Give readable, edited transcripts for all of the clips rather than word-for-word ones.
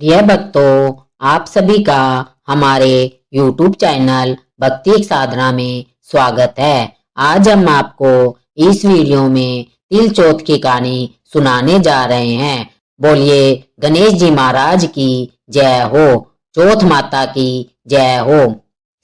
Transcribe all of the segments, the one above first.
प्रिय भक्तों, आप सभी का हमारे YouTube चैनल भक्ति एक साधना में स्वागत है। आज हम आपको इस वीडियो में तिल चौथ की कहानी सुनाने जा रहे हैं। बोलिए गणेश जी महाराज की जय हो, चौथ माता की जय हो।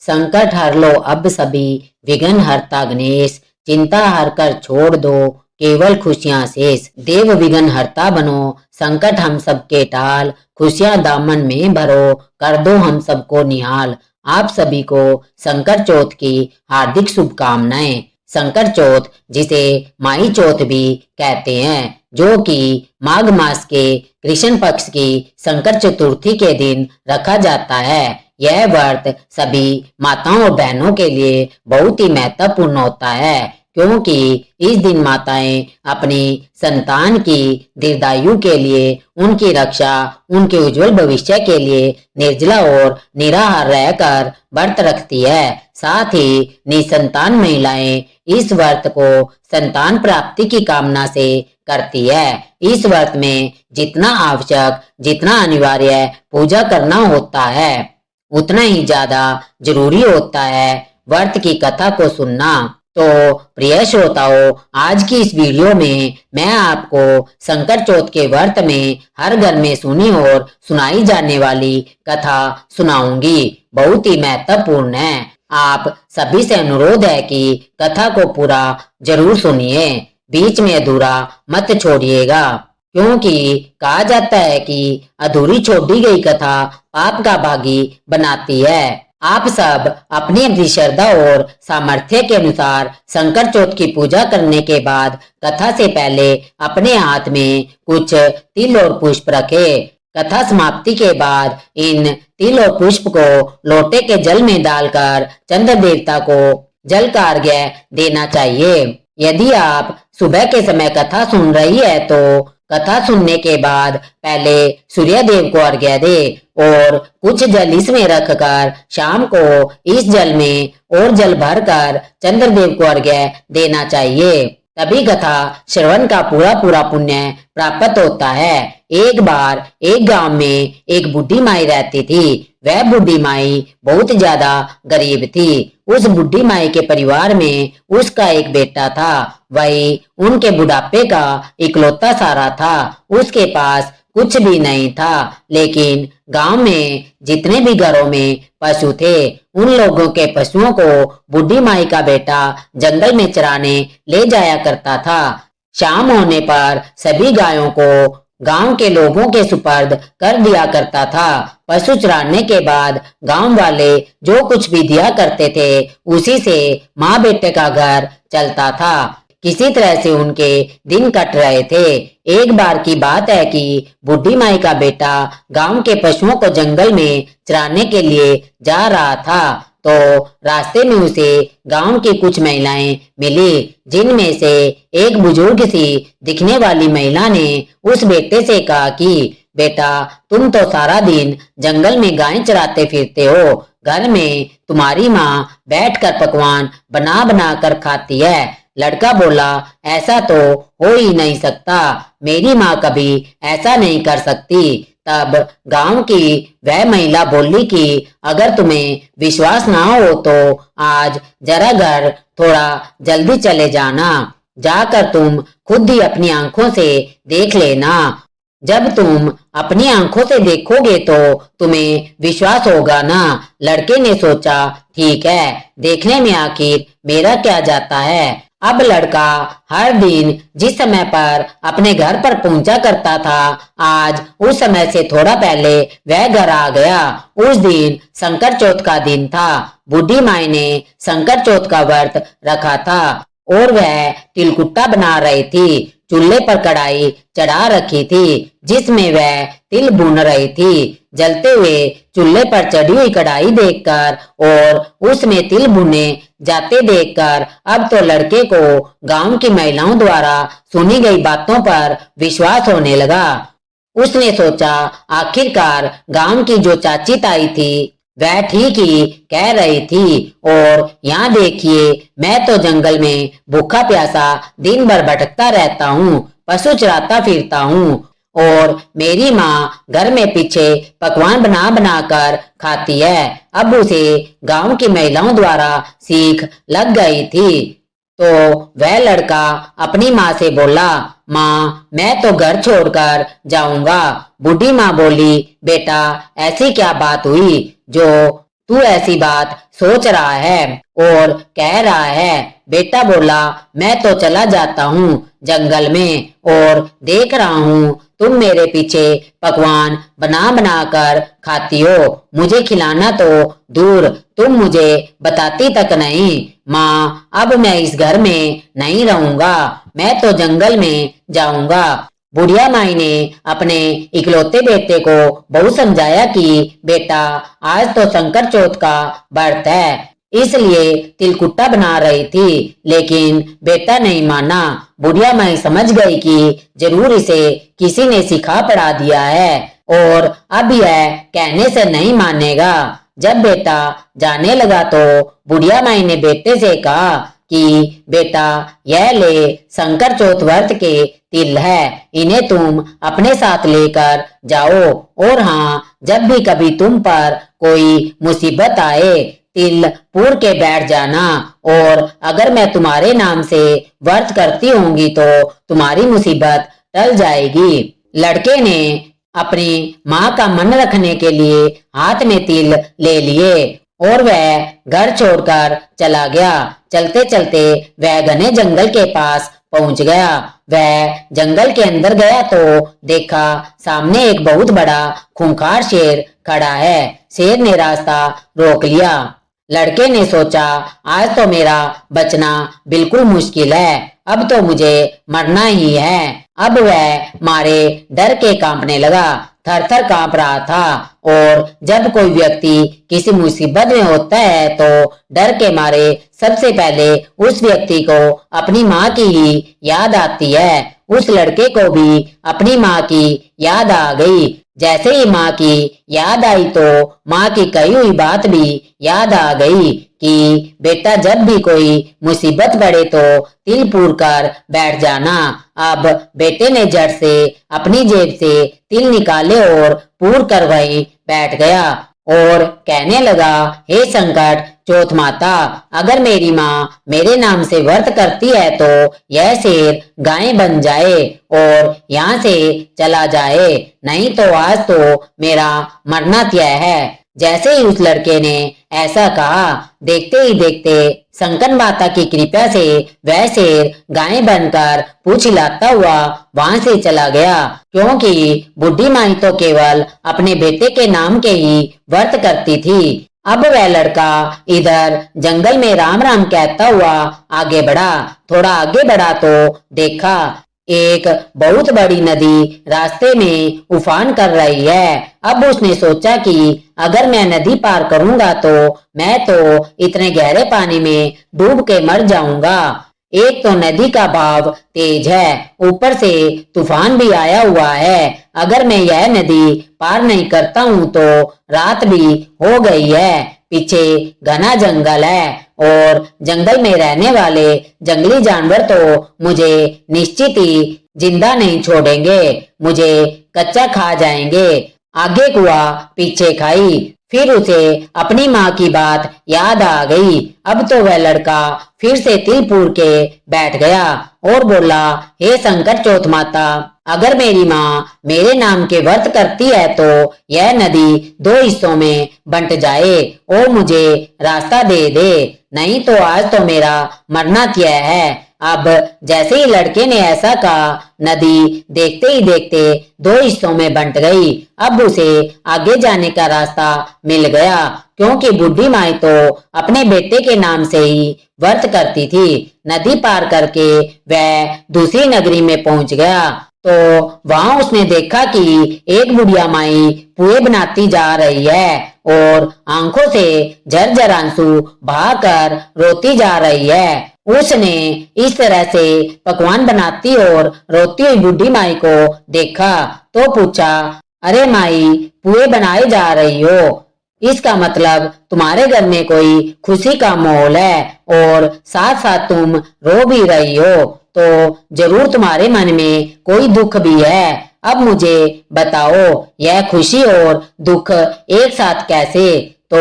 संकट हर लो अब सभी, विघ्न हरता गणेश, चिंता हर कर छोड़ दो, केवल खुशियां शेष। देव विघ्न हरता बनो, संकट हम सबके टाल, खुशियां दामन में भरो, कर दो हम सबको निहाल। आप सभी को संकट चौथ की हार्दिक शुभकामनाएं। संकट चौथ जिसे माई चौथ भी कहते हैं, जो कि माघ मास के कृष्ण पक्ष की संकट चतुर्थी के दिन रखा जाता है। यह व्रत सभी माताओं और बहनों के लिए बहुत ही महत्वपूर्ण होता है, क्योंकि इस दिन माताएं अपनी संतान की दीर्घायु के लिए, उनकी रक्षा, उनके उज्जवल भविष्य के लिए निर्जला और निराहार रहकर व्रत रखती है। साथ ही निसंतान महिलाएं इस व्रत को संतान प्राप्ति की कामना से करती है। इस व्रत में जितना आवश्यक, जितना अनिवार्य पूजा करना होता है, उतना ही ज्यादा जरूरी होता है व्रत की कथा को सुनना। तो प्रिय श्रोताओं, आज की इस वीडियो में मैं आपको संकट चौथ के व्रत में हर घर में सुनी और सुनाई जाने वाली कथा सुनाऊंगी। बहुत ही महत्वपूर्ण है। आप सभी से अनुरोध है कि कथा को पूरा जरूर सुनिए, बीच में अधूरा मत छोड़िएगा, क्योंकि कहा जाता है कि अधूरी छोड़ी गई कथा पाप का भागी बनाती है। आप सब अपनी अपनी श्रद्धा और सामर्थ्य के अनुसार संकट चौथ की पूजा करने के बाद कथा से पहले अपने हाथ में कुछ तिल और पुष्प रखें। कथा समाप्ति के बाद इन तिल और पुष्प को लोटे के जल में डालकर चंद्र देवता को जल का अर्घ्य देना चाहिए। यदि आप सुबह के समय कथा सुन रही है तो कथा सुनने के बाद पहले सूर्य देव को अर्घ्य दे और कुछ जल इसमें रखकर शाम को इस जल में और जल भरकर चंद्रदेव को अर्घ्य देना चाहिए। तभी कथा श्रवण का पूरा पूरा पुण्य प्राप्त होता है। एक बार एक गांव में एक बूढ़ी माई रहती थी। वह बूढ़ी माई बहुत ज्यादा गरीब थी। उस बूढ़ी माई के परिवार में उसका एक बेटा था। वही उनके बुढ़ापे का इकलौता सहारा था। उसके पास कुछ भी नहीं था, लेकिन गांव में जितने भी घरों में पशु थे, उन लोगों के पशुओं को बूढ़ी माई का बेटा जंगल में चराने ले जाया करता था। शाम होने पर सभी गायों को गांव के लोगों के सुपर्द कर दिया करता था। पशु चराने के बाद गांव वाले जो कुछ भी दिया करते थे, उसी से माँ बेटे का घर चलता था। किसी तरह से उनके दिन कट रहे थे। एक बार की बात है कि बूढ़ी माई का बेटा गांव के पशुओं को जंगल में चराने के लिए जा रहा था, तो रास्ते में उसे गांव की कुछ महिलाएं मिली, जिनमें से एक बुजुर्ग सी दिखने वाली महिला ने उस बेटे से कहा कि बेटा, तुम तो सारा दिन जंगल में गायें चराते फिरते हो, घर में तुम्हारी माँ बैठकर पकवान बना बना कर खाती है। लड़का बोला, ऐसा तो हो ही नहीं सकता, मेरी माँ कभी ऐसा नहीं कर सकती। तब गांव की वह महिला बोली कि अगर तुम्हें विश्वास ना हो तो आज जरा घर थोड़ा जल्दी चले जाना, जाकर तुम खुद ही अपनी आंखों से देख लेना। जब तुम अपनी आंखों से देखोगे तो तुम्हें विश्वास होगा ना। लड़के ने सोचा, ठीक है, देखने में आखिर मेरा क्या जाता है। अब लड़का हर दिन जिस समय पर अपने घर पर पहुंचा करता था, आज उस समय से थोड़ा पहले वह घर आ गया। उस दिन संकट चौथ का दिन था। बूढ़ी माई ने संकट चौथ का व्रत रखा था और वह तिलकुट्टा बना रही थी। चूल्हे पर कढ़ाई चढ़ा रखी थी, जिसमें वह तिल भून रही थी। जलते हुए चूल्हे पर चढ़ी हुई कढ़ाई देखकर और उसमें तिल भुने जाते देखकर अब तो लड़के को गांव की महिलाओं द्वारा सुनी गई बातों पर विश्वास होने लगा। उसने सोचा, आखिरकार गांव की जो चाची ताई थी वह ठीक ही कह रही थी। और यहाँ देखिए, मैं तो जंगल में भूखा प्यासा दिन भर भटकता रहता हूँ, पशु चराता फिरता हूँ, और मेरी माँ घर में पीछे पकवान बना बना कर खाती है। अब उसे गांव की महिलाओं द्वारा सीख लग गई थी। तो वह लड़का अपनी माँ से बोला, माँ मैं तो घर छोड़कर जाऊंगा। बूढ़ी माँ बोली, बेटा ऐसी क्या बात हुई जो तू ऐसी बात सोच रहा है और कह रहा है। बेटा बोला, मैं तो चला जाता हूँ जंगल में और देख रहा हूँ तुम मेरे पीछे पकवान बना बना कर खाती हो। मुझे खिलाना तो दूर तुम मुझे बताती तक नहीं। माँ अब मैं इस घर में नहीं रहूंगा, मैं तो जंगल में जाऊंगा। बुढ़िया माई ने अपने इकलौते बेटे को बहुत समझाया कि बेटा आज तो संकट चौथ का व्रत है, इसलिए तिलकुट्टा बना रही थी, लेकिन बेटा नहीं माना। बुढ़िया माई समझ गई कि जरूर इसे किसी ने सिखा पढ़ा दिया है और अब यह कहने से नहीं मानेगा। जब बेटा जाने लगा तो बुढ़िया माई ने बेटे से कहा कि बेटा यह ले शंकर चौथ व्रत के तिल है, इन्हें तुम अपने साथ लेकर जाओ और हाँ जब भी कभी तुम पर कोई मुसीबत आए तिल पूर के बैठ जाना और अगर मैं तुम्हारे नाम से व्रत करती होंगी तो तुम्हारी मुसीबत टल जाएगी। लड़के ने अपनी माँ का मन रखने के लिए हाथ में तिल ले लिए और वह घर छोड़कर चला गया। चलते चलते वह घने जंगल के पास पहुंच गया। वह जंगल के अंदर गया तो देखा सामने एक बहुत बड़ा खूंखार शेर खड़ा है। शेर ने रास्ता रोक लिया। लड़के ने सोचा, आज तो मेरा बचना बिल्कुल मुश्किल है, अब तो मुझे मरना ही है। अब वह मारे डर के कांपने लगा, थर थर कांप रहा था। और जब कोई व्यक्ति किसी मुसीबत में होता है तो डर के मारे सबसे पहले उस व्यक्ति को अपनी माँ की ही याद आती है। उस लड़के को भी अपनी माँ की याद आ गई। जैसे ही माँ की याद आई तो माँ की कही हुई बात भी याद आ गई कि बेटा जब भी कोई मुसीबत पड़े तो तिल पूर कर बैठ जाना। अब बेटे ने झट से अपनी जेब से तिल निकाले और पूर कर वहीं बैठ गया और कहने लगा, हे संकट चौथ माता, अगर मेरी माँ मेरे नाम से व्रत करती है तो यह शेर गाय बन जाए और यहाँ से चला जाए, नहीं तो आज तो मेरा मरना तय है। जैसे ही उस लड़के ने ऐसा कहा, देखते ही देखते संकट माता की कृपा से वह शेर गाय बनकर पूंछ हिलाता हुआ वहां से चला गया, क्योंकि बुढ़ी माई तो केवल अपने बेटे के नाम के ही व्रत करती थी। अब वह लड़का इधर जंगल में राम राम कहता हुआ आगे बढ़ा। थोड़ा आगे बढ़ा तो देखा एक बहुत बड़ी नदी रास्ते में उफान कर रही है। अब उसने सोचा कि अगर मैं नदी पार करूंगा तो मैं तो इतने गहरे पानी में डूब के मर जाऊंगा। एक तो नदी का भाव तेज है, ऊपर से तूफान भी आया हुआ है। अगर मैं यह नदी पार नहीं करता हूँ तो रात भी हो गई है। पीछे घना जंगल है और जंगल में रहने वाले जंगली जानवर तो मुझे निश्चित ही जिंदा नहीं छोड़ेंगे, मुझे कच्चा खा जाएंगे। आगे कुआ पीछे खाई। फिर उसे अपनी माँ की बात याद आ गई। अब तो वह लड़का फिर से तिल पूर के बैठ गया और बोला, हे संकट चौथ माता, अगर मेरी माँ मेरे नाम के व्रत करती है तो यह नदी 2 हिस्सों में बंट जाए और मुझे रास्ता दे दे, नहीं तो आज तो मेरा मरना तय है। अब जैसे ही लड़के ने ऐसा कहा, नदी देखते ही देखते 2 हिस्सों में बंट गई। अब उसे आगे जाने का रास्ता मिल गया, क्योंकि बुढ़ी माई तो अपने बेटे के नाम से ही व्रत करती थी। नदी पार करके वह दूसरी नगरी में पहुंच गया तो वहां उसने देखा कि एक बुढ़िया माई पुए बनाती जा रही है और आंखों से झरझर आंसू बहाकर रोती जा रही है। उसने इस तरह से पकवान बनाती और रोती हुई बुढ़ी माई को देखा तो पूछा, अरे माई, पुए बनाए जा रही हो, इसका मतलब तुम्हारे घर में कोई खुशी का माहौल है और साथ साथ तुम रो भी रही हो, तो जरूर तुम्हारे मन में कोई दुख भी है। अब मुझे बताओ यह खुशी और दुख एक साथ कैसे। तो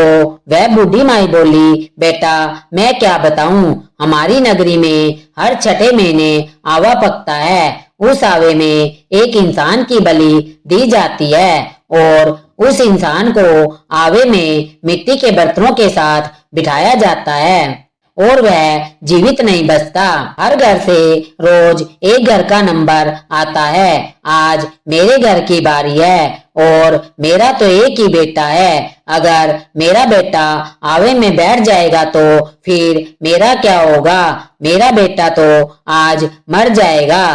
वह बूढ़ी माई बोली, बेटा मैं क्या बताऊं, हमारी नगरी में हर छठे महीने आवा पकता है। उस आवे में एक इंसान की बलि दी जाती है और उस इंसान को आवे में मिट्टी के बर्तनों के साथ बिठाया जाता है और वह जीवित नहीं बचता। हर घर से रोज एक घर का नंबर आता है। आज मेरे घर की बारी है और मेरा तो एक ही बेटा है। अगर मेरा बेटा आवे में बैठ जाएगा तो फिर मेरा क्या होगा। मेरा बेटा तो आज मर जाएगा।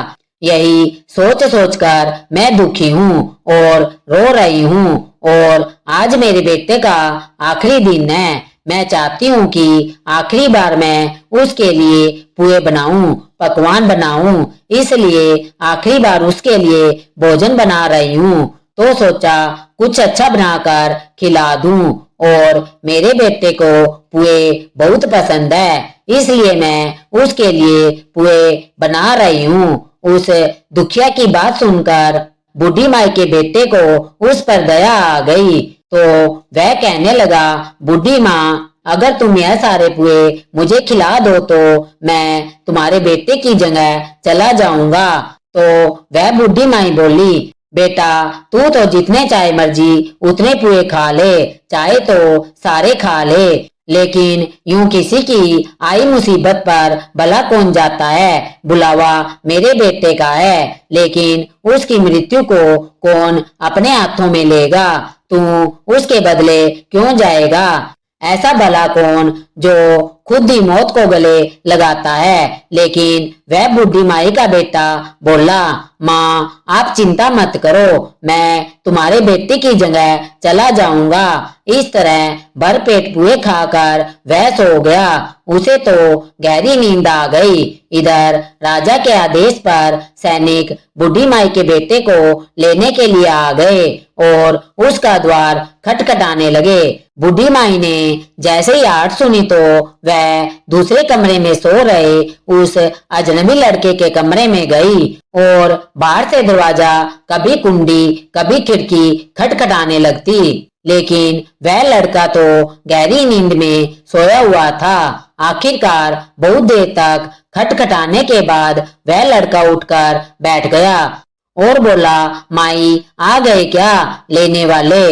यही सोच सोचकर मैं दुखी हूँ और रो रही हूँ और आज मेरे बेटे का आखिरी दिन है। मैं चाहती हूँ कि आखिरी बार मैं उसके लिए पुए बनाऊं, पकवान बनाऊं, इसलिए आखिरी बार उसके लिए भोजन बना रही हूँ। तो सोचा कुछ अच्छा बनाकर खिला दूं और मेरे बेटे को पुए बहुत पसंद है, इसलिए मैं उसके लिए पुए बना रही हूँ। उस दुखिया की बात सुनकर बूढ़ी माई के बेटे को उस पर दया आ गई। तो वह कहने लगा, बूढ़ी माँ अगर तुम यह सारे पुए मुझे खिला दो तो मैं तुम्हारे बेटे की जगह चला जाऊंगा। तो वह बूढ़ी माई बोली, बेटा तू तो जितने चाहे मर्जी उतने पुए खा ले, चाहे तो सारे खा ले, लेकिन यूं किसी की आई मुसीबत पर भला कौन जाता है। बुलावा मेरे बेटे का है, लेकिन उसकी मृत्यु को कौन अपने हाथों में लेगा। तू उसके बदले क्यों जाएगा। ऐसा भला कौन जो खुद ही मौत को गले लगाता है। लेकिन वह बूढ़ी माई का बेटा बोला, माँ आप चिंता मत करो, मैं तुम्हारे बेटे की जगह चला जाऊंगा। इस तरह भरपेट पुए खाकर वह सो गया। उसे तो गहरी नींद आ गई। इधर राजा के आदेश पर सैनिक बूढ़ी माई के बेटे को लेने के लिए आ गए और उसका द्वार खटखटाने लगे। बूढ़ी माई ने जैसे ही आवाज सुनी तो वह दूसरे कमरे में सो रहे उस अजनबी लड़के के कमरे में गई और बाहर से दरवाजा कभी कुंडी कभी खिड़की खटखटाने लगती, लेकिन वह लड़का तो गहरी नींद में सोया हुआ था। आखिरकार बहुत देर तक खटखटाने के बाद वह लड़का उठकर बैठ गया और बोला, माई आ गए क्या लेने वाले।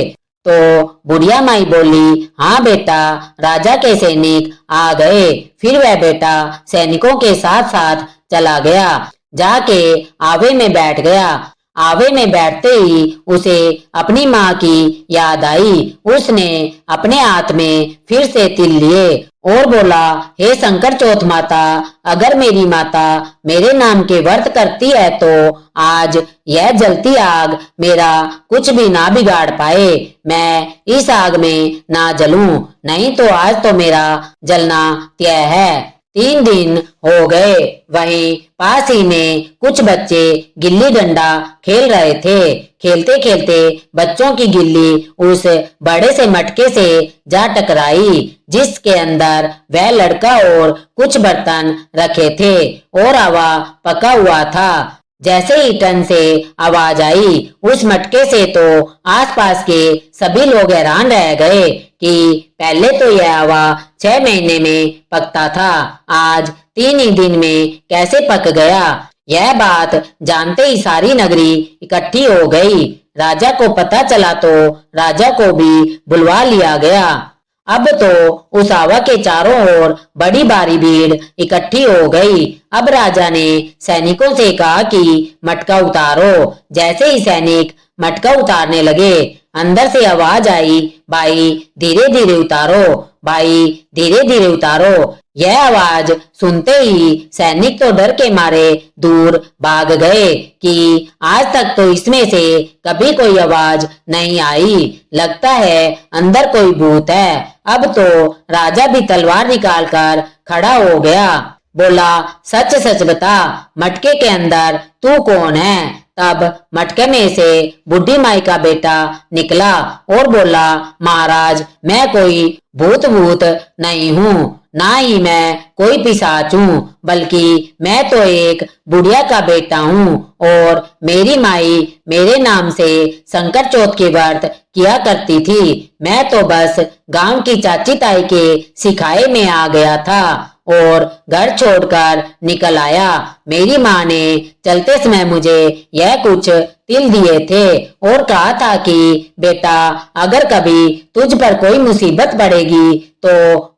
तो बुढ़िया माई बोली, हाँ बेटा राजा के सैनिक आ गए। फिर वह बेटा सैनिकों के साथ साथ चला गया, जाके आवे में बैठ गया। आवे में बैठते ही उसे अपनी माँ की याद आई। उसने अपने हाथ में फिर से तिल लिए और बोला, हे शंकर चौथ माता, अगर मेरी माता मेरे नाम के व्रत करती है तो आज यह जलती आग मेरा कुछ भी ना बिगाड़ पाए। मैं इस आग में ना जलूं, नहीं तो आज तो मेरा जलना तय है। 3 दिन हो गए। वहीं पास ही में कुछ बच्चे गिल्ली डंडा खेल रहे थे। खेलते खेलते बच्चों की गिल्ली उस बड़े से मटके से जा टकराई जिसके अंदर वह लड़का और कुछ बर्तन रखे थे और आवा पका हुआ था। जैसे ही टन से आवाज आई उस मटके से तो आसपास के सभी लोग हैरान रह गए कि पहले तो यह आवा 6 महीने में पकता था, आज 3 ही दिन में कैसे पक गया। यह बात जानते ही सारी नगरी इकट्ठी हो गई। राजा को पता चला तो राजा को भी बुलवा लिया गया। अब तो उस आवा के चारों ओर बड़ी भारी भीड़ इकट्ठी हो गई। अब राजा ने सैनिकों से कहा कि मटका उतारो। जैसे ही सैनिक मटका उतारने लगे अंदर से आवाज आई, भाई धीरे धीरे उतारो, भाई धीरे धीरे उतारो। यह आवाज सुनते ही सैनिक तो डर के मारे दूर भाग गए कि आज तक तो इसमें से कभी कोई आवाज नहीं आई, लगता है अंदर कोई भूत है। अब तो राजा भी तलवार निकालकर खड़ा हो गया, बोला, सच सच बता मटके के अंदर तू कौन है। तब मटके में से बुढ़ी माई का बेटा निकला और बोला, महाराज मैं कोई भूत नहीं हूँ, ना ही मैं कोई पिशाच हूँ, बल्कि मैं तो एक बुढ़िया का बेटा हूँ और मेरी माई मेरे नाम से संकट चौथ के व्रत किया करती थी। मैं तो बस गांव की चाची ताई के सिखाए में आ गया था और घर छोड़कर निकल आया। मेरी माँ ने चलते समय मुझे यह कुछ तिल दिए थे और कहा था कि बेटा, अगर कभी तुझ पर कोई मुसीबत पड़ेगी तो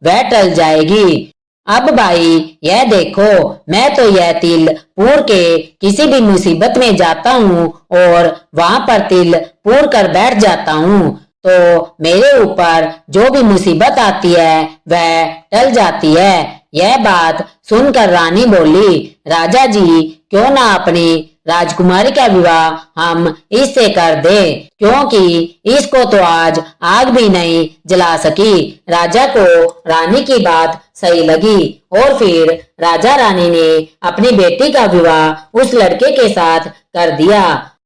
वह टल जाएगी। अब भाई यह देखो, मैं तो यह तिल पूर के किसी भी मुसीबत में जाता हूँ और वहां पर तिल पूर कर बैठ जाता हूँ, तो मेरे ऊपर जो भी मुसीबत आती है वह टल जाती है। यह बात सुनकर रानी बोली, राजा जी, क्यों ना अपनी राजकुमारी का विवाह हम इससे कर दे, क्योंकि इसको तो आज आग भी नहीं जला सकी। राजा को रानी की बात सही लगी और फिर राजा रानी ने अपनी बेटी का विवाह उस लड़के के साथ कर दिया।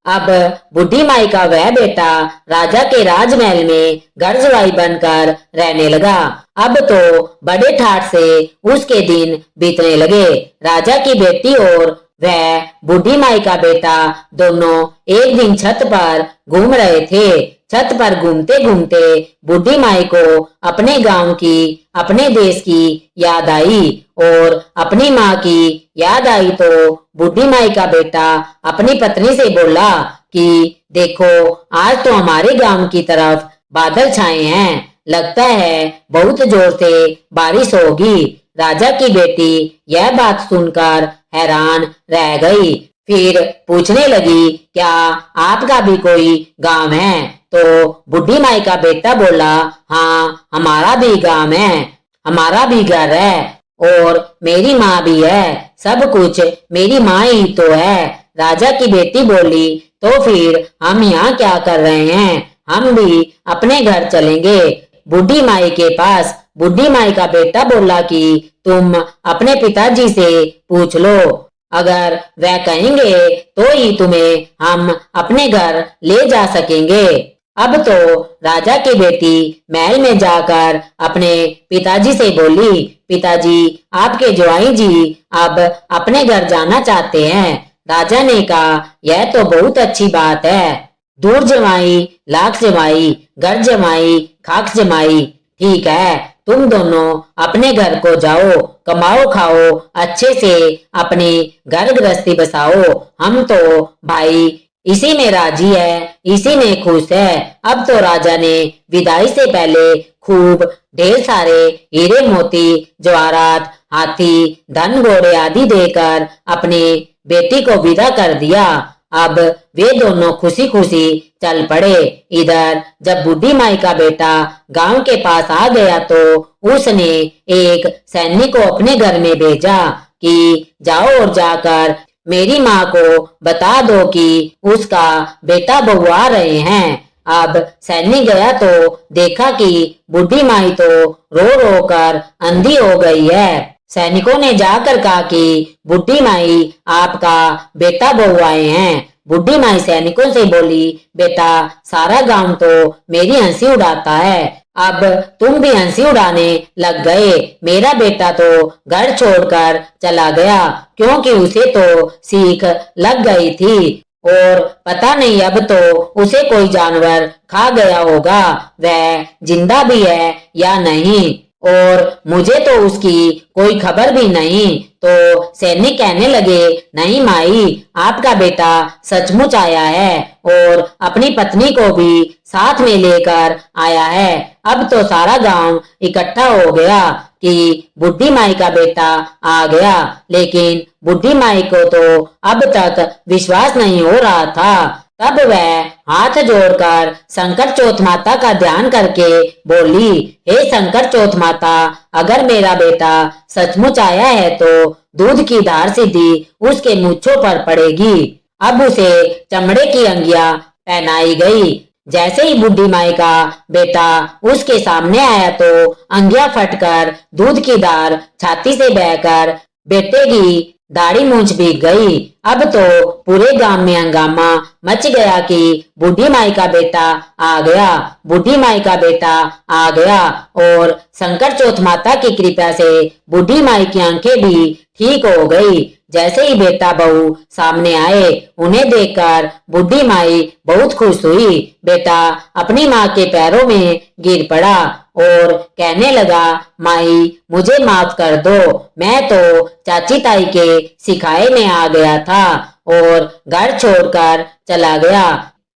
अब बुढ़ी माई का वह बेटा राजा के राजमहल में घर जवाई बनकर रहने लगा। अब तो बड़े ठाठ से उसके दिन बीतने लगे। राजा की बेटी और वह बुढ़ी माई का बेटा दोनों एक दिन छत पर घूम रहे थे। छत पर घूमते घूमते बुढ़ी माई को अपने गांव की, अपने देश की याद आई और अपनी माँ की याद आई, तो बुढ़ी माई का बेटा अपनी पत्नी से बोला कि देखो, आज तो हमारे गांव की तरफ बादल छाए हैं, लगता है बहुत जोर से बारिश होगी। राजा की बेटी यह बात सुनकर हैरान रह गई। फिर पूछने लगी, क्या आपका भी कोई गांव है? तो बुढ़ी माई का बेटा बोला, हाँ, हमारा भी गांव है, हमारा भी घर है और मेरी माँ भी है, सब कुछ मेरी माँ ही तो है। राजा की बेटी बोली, तो फिर हम यहाँ क्या कर रहे हैं? हम भी अपने घर चलेंगे, बुढ़ी माई के पास। बुढ़ी माई का बेटा बोला कि तुम अपने पिताजी से पूछ लो, अगर वह कहेंगे तो ही तुम्हें हम अपने घर ले जा सकेंगे। अब तो राजा की बेटी महल में जाकर अपने पिताजी से बोली, पिताजी, आपके जवाई जी अब अपने घर जाना चाहते हैं। राजा ने कहा, यह तो बहुत अच्छी बात है, दूर जमाई लाख जमाई, घर जमाई खाक जमाई। ठीक है, तुम दोनों अपने घर को जाओ, कमाओ खाओ, अच्छे से अपनी घर गृहस्थी बसाओ। हम तो भाई इसी में राजी है, इसी में खुश है। अब तो राजा ने विदाई से पहले खूब ढेर सारे हीरे मोती जवाहरात, हाथी, धन घोड़े आदि देकर अपनी बेटी को विदा कर दिया। अब वे दोनों खुशी खुशी चल पड़े। इधर जब बुढ़ी माई का बेटा गांव के पास आ गया तो उसने एक सैनिक को अपने घर में भेजा कि जाओ और जाकर मेरी माँ को बता दो कि उसका बेटा बहू आ रहे हैं। अब सैनिक गया तो देखा कि बुढ़ी माई तो रो रो कर अंधी हो गई है। सैनिकों ने जाकर कहा कि बुढ़ी माई, आपका बेटा बहू आए हैं। बुढ़ी माई सैनिकों से बोली, बेटा, सारा गांव तो मेरी हंसी उड़ाता है, अब तुम भी हंसी उड़ाने लग गए। मेरा बेटा तो घर छोड़कर चला गया क्योंकि उसे तो सीख लग गई थी और पता नहीं अब तो उसे कोई जानवर खा गया होगा, वह जिंदा भी है या नहीं, और मुझे तो उसकी कोई खबर भी नहीं। तो सैनिक कहने लगे, नहीं माई, आपका बेटा सचमुच आया है और अपनी पत्नी को भी साथ में लेकर आया है। अब तो सारा गांव इकट्ठा हो गया कि बुढ़ी माई का बेटा आ गया, लेकिन बुढ़ी माई को तो अब तक विश्वास नहीं हो रहा था। तब वह हाथ जोड़कर शंकर चौथ माता का ध्यान करके बोली, हे शंकर चौथ माता, अगर मेरा बेटा सचमुच आया है तो दूध की धार सीधी उसके मूंछों पर पड़ेगी। अब उसे चमड़े की अंगिया पहनाई गई। जैसे ही बुढ़ी माई का बेटा उसके सामने आया तो अंगिया फटकर दूध की धार छाती से बहकर बेटे की दाढ़ी मूंछ भीग गई। अब तो पूरे गांव में हंगामा मच गया कि बूढ़ी माई का बेटा आ गया, बूढ़ी माई का बेटा आ गया। और शंकर चौथ माता की कृपा से बूढ़ी माई की आंखें भी ठीक हो गई। जैसे ही बेटा बहू सामने आए, उन्हें देखकर बूढ़ी माई बहुत खुश हुई। बेटा अपनी माँ के पैरों में गिर पड़ा और कहने लगा, माई मुझे माफ कर दो, मैं तो चाची ताई के सिखाए में आ गया था और घर छोड़कर चला गया।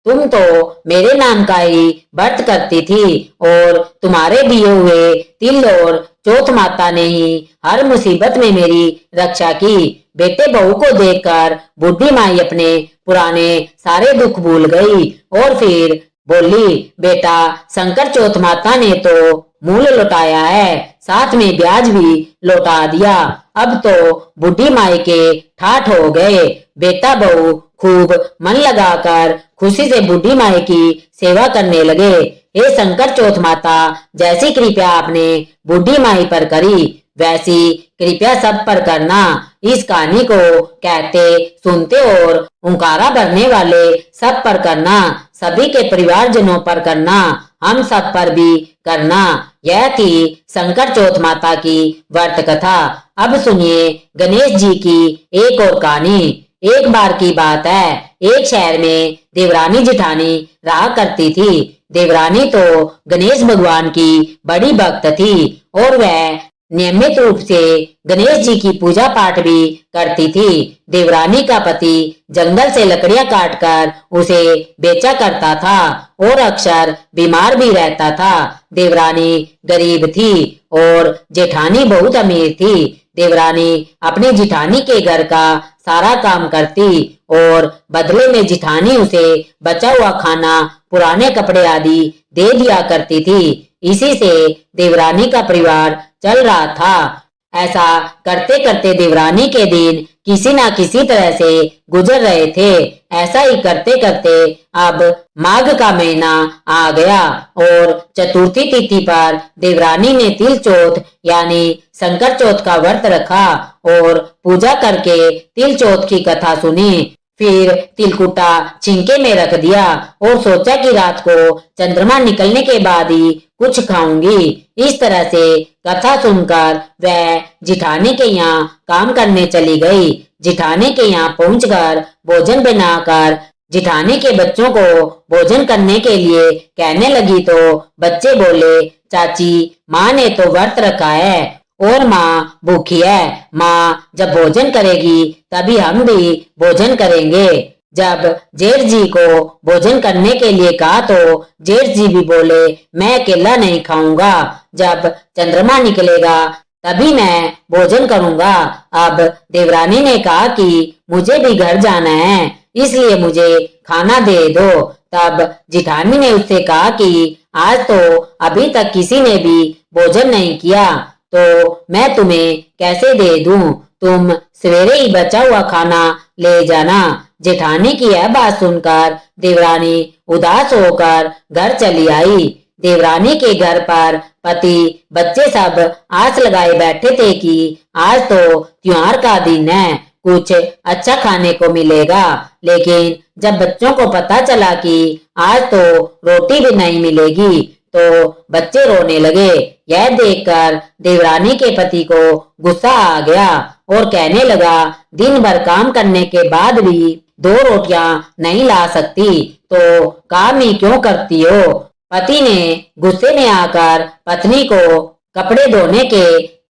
तुम तो मेरे नाम का ही व्रत करती थी और तुम्हारे दिए हुए तिल और चौथ माता ने ही हर मुसीबत में मेरी रक्षा की। बेटे बहू को देखकर बूढ़ी माई अपने पुराने सारे दुख भूल गई और फिर बोली, बेटा शंकर चौथ माता ने तो मूल लौटाया है, साथ में ब्याज भी लौटा दिया। अब तो बूढ़ी माई के ठाठ हो गए। बेटा बहू खूब मन लगाकर खुशी से बूढ़ी माई की सेवा करने लगे। हे शंकर चौथ माता, जैसी कृपया आपने बूढ़ी माई पर करी, वैसी कृपया सब पर करना। इस कहानी को कहते सुनते और हुंकारा भरने वाले सब पर करना, सभी के परिवारजनों पर करना, हम सब पर भी करना। यह थी शंकर चौथ माता की व्रत कथा। अब सुनिए गणेश जी की एक और कहानी। एक बार की बात है, एक शहर में देवरानी जिठानी रहा करती थी। देवरानी तो गणेश भगवान की बड़ी भक्त थी और वह नियमित रूप से गणेश जी की पूजा पाठ भी करती थी। देवरानी का पति जंगल से लकड़ियां काटकर उसे बेचा करता था और अक्सर बीमार भी रहता था। देवरानी गरीब थी और जेठानी बहुत अमीर थी। देवरानी अपनी जिठानी के घर का सारा काम करती और बदले में जिठानी उसे बचा हुआ खाना, पुराने कपड़े आदि दे दिया करती थी। इसी से देवरानी का परिवार चल रहा था। ऐसा करते करते देवरानी के दिन किसी ना किसी तरह से गुजर रहे थे। ऐसा ही करते करते अब माघ का महीना आ गया और चतुर्थी तिथि पर देवरानी ने तिल चौथ यानी शंकर चौथ का व्रत रखा और पूजा करके तिल चौथ की कथा सुनी। फिर तिलकुटा छिंके में रख दिया और सोचा कि रात को चंद्रमा निकलने के बाद ही कुछ खाऊंगी। इस तरह से कथा सुनकर वह जिठानी के यहाँ काम करने चली गई। जिठानी के यहाँ पहुंचकर भोजन बनाकर जिठानी के बच्चों को भोजन करने के लिए कहने लगी तो बच्चे बोले, चाची माँ ने तो व्रत रखा है और माँ भूखी है, माँ जब भोजन करेगी तभी हम भी भोजन करेंगे। जब जेठ जी को भोजन करने के लिए कहा तो जेठ जी भी बोले, मैं अकेला नहीं खाऊंगा, जब चंद्रमा निकलेगा तभी मैं भोजन करूंगा। अब देवरानी ने कहा कि मुझे भी घर जाना है, इसलिए मुझे खाना दे दो। तब जिठानी ने उससे कहा कि आज तो अभी तक किसी ने भी भोजन नहीं किया, तो मैं तुम्हें कैसे दे दूं, तुम सवेरे ही बचा हुआ खाना ले जाना। जेठानी की यह बात सुनकर देवरानी उदास होकर घर चली आई। देवरानी के घर पर पति बच्चे सब आस लगाए बैठे थे कि आज तो त्योहार का दिन है, कुछ अच्छा खाने को मिलेगा। लेकिन जब बच्चों को पता चला कि आज तो रोटी भी नहीं मिलेगी तो बच्चे रोने लगे। यह देखकर देवरानी के पति को गुस्सा आ गया और कहने लगा, दिन भर काम करने के बाद भी 2 रोटियां नहीं ला सकती तो काम ही क्यों करती हो। पति ने गुस्से में आकर पत्नी को कपड़े धोने के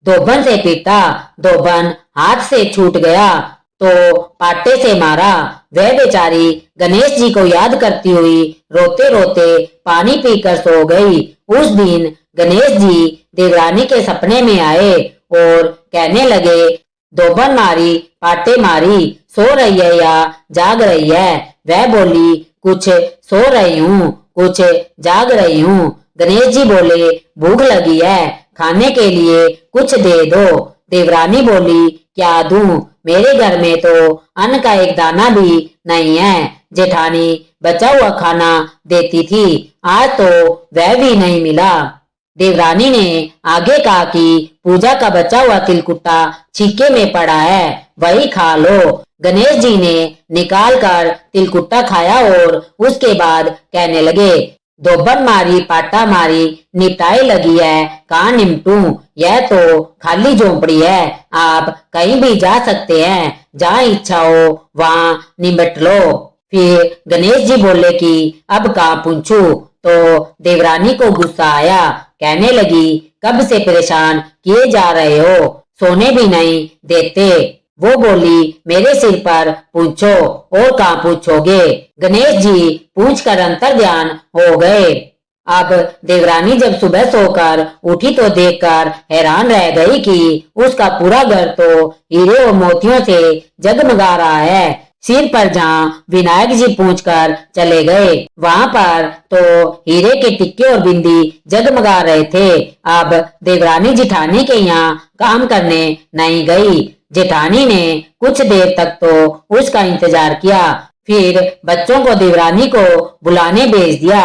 धोबन से पीटा। धोबन हाथ से छूट गया तो पाटे से मारा। वह बेचारी गणेश जी को याद करती हुई रोते रोते पानी पीकर सो गई। उस दिन गणेश जी देवरानी के सपने में आए और कहने लगे, धोबन मारी पाटे मारी, सो रही है या जाग रही है। वह बोली, कुछ सो रही हूँ कुछ जाग रही हूँ। गणेश जी बोले, भूख लगी है, खाने के लिए कुछ दे दो। देवरानी बोली, क्या दूं, मेरे घर में तो अन्न का एक दाना भी नहीं है। जेठानी बचा हुआ खाना देती थी, आज तो वह भी नहीं मिला। देवरानी ने आगे कहा कि पूजा का बचा हुआ तिलकुट्टा छिक्के में पड़ा है, वही खा लो। गणेश जी ने निकाल कर तिलकुट्टा खाया और उसके बाद कहने लगे, दोबन मारी पाटा मारी निपटाई लगी है, कहाँ निमटू, यह तो खाली झोंपड़ी है, आप कहीं भी जा सकते हैं, जहाँ इच्छा हो वहाँ निमट लो। फिर गणेश जी बोले कि अब कहाँ पूछूं, तो देवरानी को गुस्सा आया, कहने लगी, कब से परेशान किए जा रहे हो, सोने भी नहीं देते। वो बोली, मेरे सिर पर पूछो, और कहाँ पूछोगे। गणेश जी पूछ कर अंतर ध्यान हो गए। अब देवरानी जब सुबह सोकर उठी तो देखकर हैरान रह गई कि उसका पूरा घर तो हीरे और मोतियों से जगमगा रहा है। सिर पर जहाँ विनायक जी पूछ कर चले गए, वहां पर तो हीरे के टिक्के और बिंदी जगमगा रहे थे। अब देवरानी जिठानी के यहाँ काम करने नहीं गई। जेठानी ने कुछ देर तक तो उसका इंतजार किया, फिर बच्चों को देवरानी को बुलाने भेज दिया।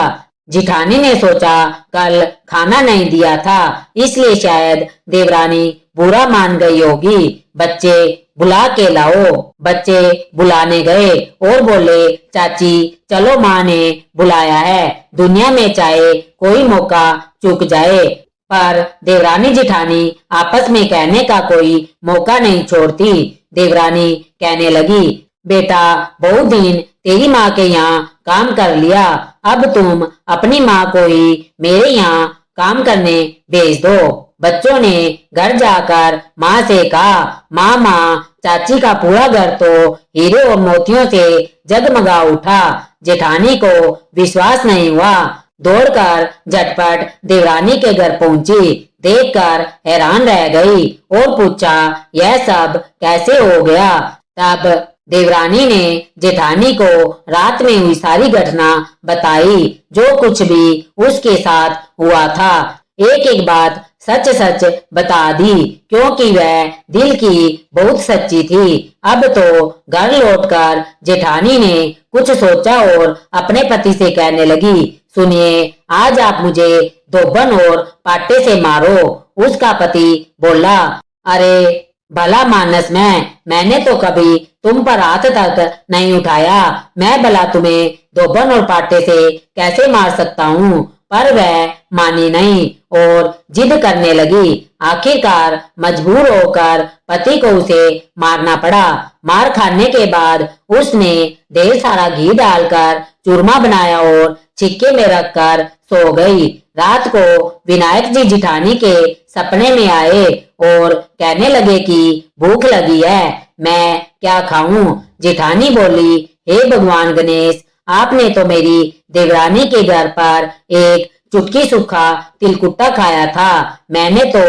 जिठानी ने सोचा कल खाना नहीं दिया था, इसलिए शायद देवरानी बुरा मान गई होगी, बच्चे बुला के लाओ। बच्चे बुलाने गए और बोले, चाची चलो, माँ ने बुलाया है, दुनिया में चाहे कोई मौका चूक जाए, पर देवरानी जिठानी आपस में कहने का कोई मौका नहीं छोड़ती। देवरानी कहने लगी, बेटा बहुत दिन तेरी माँ के यहाँ काम कर लिया, अब तुम अपनी माँ को ही मेरे यहाँ काम करने भेज दो। बच्चों ने घर जाकर माँ से कहा, माँ चाची का पूरा घर तो हीरे और मोतियों से जगमगा उठा। जेठानी को विश्वास नहीं हुआ, दौड़कर झटपट देवरानी के घर पहुंची, देखकर हैरान रह गई और पूछा, यह सब कैसे हो गया। तब देवरानी ने जेठानी को रात में हुई सारी घटना बताई, जो कुछ भी उसके साथ हुआ था। एक एक बात सच सच बता दी, क्योंकि वह दिल की बहुत सच्ची थी। अब तो घर लौटकर जेठानी ने कुछ सोचा और अपने पति से कहने लगी, सुनिए, आज आप मुझे दोबन और पाटे से मारो। उसका पति बोला, अरे भला मानस मैंने तो कभी तुम पर हाथ तक नहीं उठाया, मैं भला तुम्हें दोबन और पाटे से कैसे मार सकता हूँ। पर वह मानी नहीं और जिद करने लगी। आखिरकार मजबूर होकर पति को उसे मारना पड़ा। मार खाने के बाद उसने ढेर सारा घी डालकर चूरमा बनाया और छिक्के में रखकर सो गई। रात को विनायक जी जिठानी के सपने में आए और कहने लगे कि भूख लगी है, मैं क्या खाऊं। जिठानी बोली, हे भगवान गणेश, आपने तो मेरी देवरानी के घर पर एक चुटकी सूखा तिलकुट्टा खाया था, मैंने तो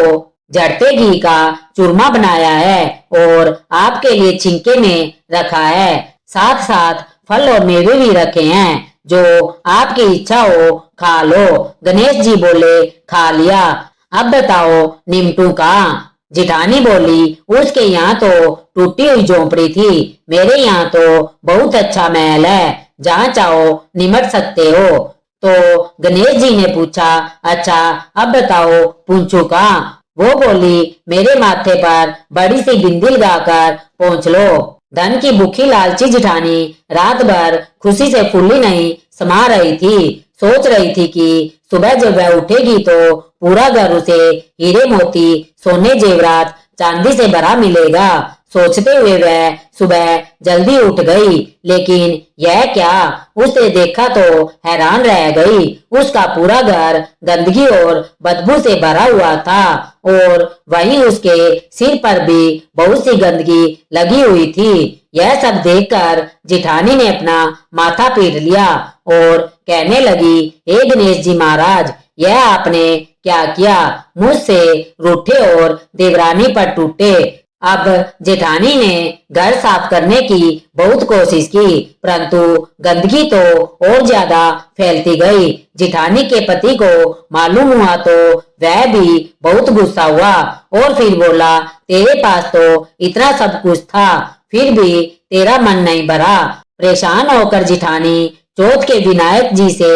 झड़ते घी का चूरमा बनाया है और आपके लिए छिंके में रखा है, साथ साथ फल और मेवे भी रखे हैं, जो आपकी इच्छा हो खा लो। गणेश जी बोले, खा लिया, अब बताओ निमटू कहाँ। जिठानी बोली, उसके यहाँ तो टूटी हुई झोंपड़ी थी, मेरे यहाँ तो बहुत अच्छा महल है, जहाँ चाहो निमट सकते हो। तो गणेश जी ने पूछा, अच्छा अब बताओ पूछू कहाँ। वो बोली, मेरे माथे पर बड़ी सी बिंदी लगाकर पहुँच लो। धन की भूखी लालची जिठानी रात भर खुशी से फूली नहीं समा रही थी। सोच रही थी कि सुबह जब वह उठेगी तो पूरा घर उसे हीरे मोती सोने जेवरात चांदी से भरा मिलेगा। सोचते हुए वह सुबह जल्दी उठ गई, लेकिन यह क्या, उसे देखा तो हैरान रह गई। उसका पूरा घर गंदगी और बदबू से भरा हुआ था और वहीं उसके सिर पर भी बहुत सी गंदगी लगी हुई थी। यह सब देखकर जिठानी ने अपना माथा पीट लिया और कहने लगी, हे गणेश जी महाराज, यह आपने क्या किया, मुझसे रूठे और देवरानी पर टूटे। अब जेठानी ने घर साफ करने की बहुत कोशिश की, परंतु गंदगी तो और ज्यादा फैलती गई। जेठानी के पति को मालूम हुआ तो वह भी बहुत गुस्सा हुआ और फिर बोला, तेरे पास तो इतना सब कुछ था, फिर भी तेरा मन नहीं भरा। परेशान होकर जेठानी चौथ के विनायक जी से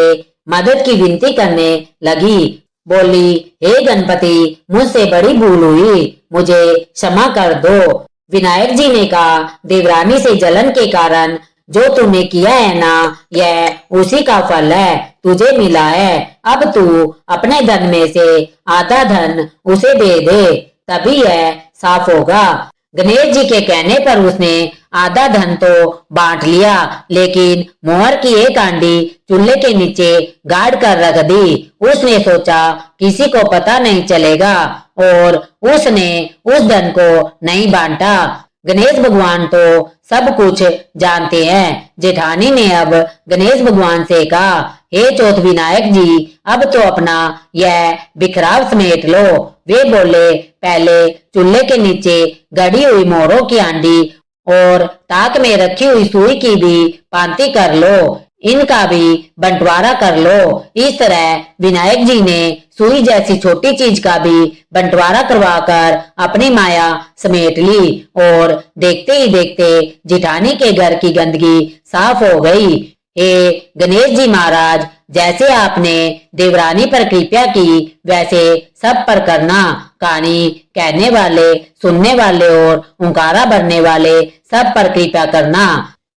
मदद की विनती करने लगी। बोली, हे गणपति, मुझसे बड़ी भूल हुई, मुझे क्षमा कर दो। विनायक जी ने कहा, देवरानी से जलन के कारण जो तूने किया है ना, यह उसी का फल है, तुझे मिला है। अब तू अपने धन में से आधा धन उसे दे दे, तभी यह साफ होगा। गणेश जी के कहने पर उसने आधा धन तो बांट लिया, लेकिन मोहर की एक आंडी चूल्हे के नीचे गाड़ कर रख दी। उसने सोचा किसी को पता नहीं चलेगा, और उसने उस धन को नहीं बांटा। गणेश भगवान तो सब कुछ जानते हैं। जेठानी ने अब गणेश भगवान से कहा, हे चौथ विनायक जी, अब तो अपना यह बिखराव समेट लो। वे बोले, पहले चूल्हे के नीचे गड़ी हुई मोहरों की आंडी और ताक में रखी हुई सुई की भी पांति कर लो, इनका भी बंटवारा कर लो। इस तरह विनायक जी ने सुई जैसी छोटी चीज का भी बंटवारा करवाकर अपनी माया समेट ली, और देखते ही देखते जिठानी के घर की गंदगी साफ हो गई। हे गणेश जी महाराज, जैसे आपने देवरानी पर कृपा की, वैसे सब पर करना। कहानी कहने वाले, सुनने वाले और हुंकारा भरने वाले सब पर कृपा करना,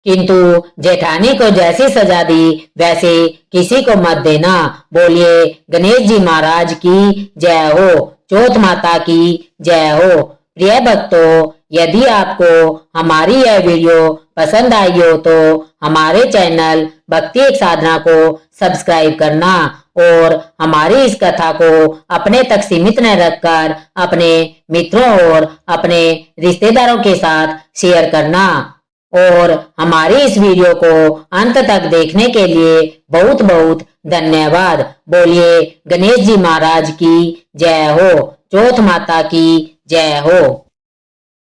किंतु जेठानी को जैसी सजा दी वैसे किसी को मत देना। बोलिए गणेश जी महाराज की जय हो, चौथ माता की जय हो। प्रिय भक्तों, यदि आपको हमारी यह वीडियो पसंद आई हो तो हमारे चैनल भक्ति एक साधना को सब्सक्राइब करना, और हमारी इस कथा को अपने तक सीमित न रखकर अपने मित्रों और अपने रिश्तेदारों के साथ शेयर करना। और हमारी इस वीडियो को अंत तक देखने के लिए बहुत बहुत धन्यवाद। बोलिए गणेश जी महाराज की जय हो, चौथ माता की जय हो।